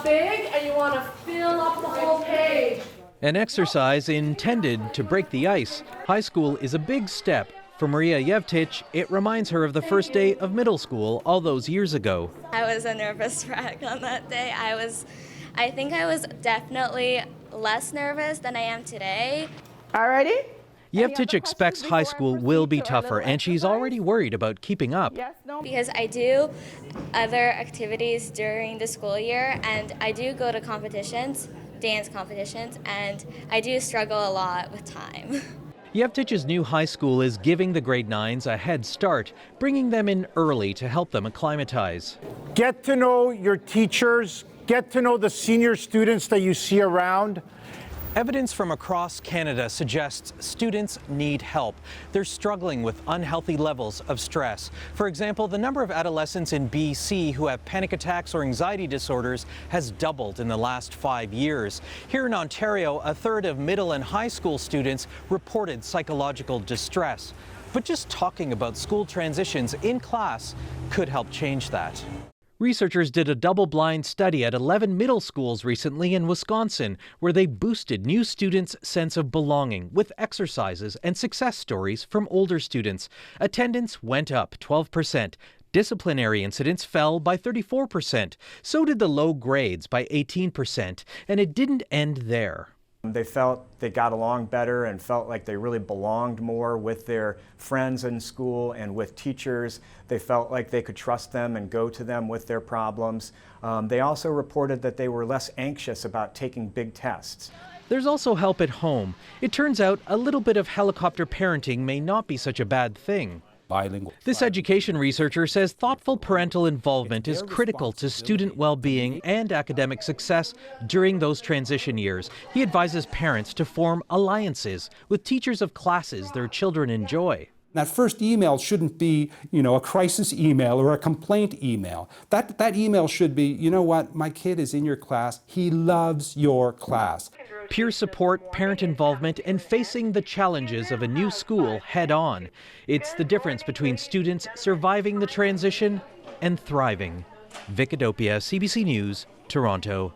draw big and you want to fill up the whole page. An exercise intended to break the ice. High school is a big step. For Maria Yevtich, it reminds her of the first day of middle school all those years ago. I was a nervous wreck on that day. I think I was definitely less nervous than I am today. All righty? Yevtich expects high school will be tougher, and she's already worried about keeping up. Yes, no? Because I do other activities during the school year, and I do go to competitions, dance competitions, and I do struggle a lot with time. Yevtich's new high school is giving the grade 9s a head start, bringing them in early to help them acclimatize. Get to know your teachers, get to know the senior students that you see around. Evidence from across Canada suggests students need help. They're struggling with unhealthy levels of stress. For example, the number of adolescents in BC who have panic attacks or anxiety disorders has doubled in the last 5 years. Here in Ontario, a third of middle and high school students reported psychological distress. But just talking about school transitions in class could help change that. Researchers did a double-blind study at 11 middle schools recently in Wisconsin, where they boosted new students' sense of belonging with exercises and success stories from older students. Attendance went up 12%. Disciplinary incidents fell by 34%. So did the low grades by 18%. And it didn't end there. They felt they got along better and felt like they really belonged more with their friends in school and with teachers. They felt like they could trust them and go to them with their problems. They also reported that they were less anxious about taking big tests. There's also help at home. It turns out a little bit of helicopter parenting may not be such a bad thing. Bilingual. This education researcher says thoughtful parental involvement is critical to student well-being and academic success during those transition years. He advises parents to form alliances with teachers of classes their children enjoy. That first email shouldn't be, a crisis email or a complaint email. That email should be, you know what, my kid is in your class. He loves your class. Peer support, parent involvement, and facing the challenges of a new school head-on. It's the difference between students surviving the transition and thriving. Vic Adopia, CBC News, Toronto.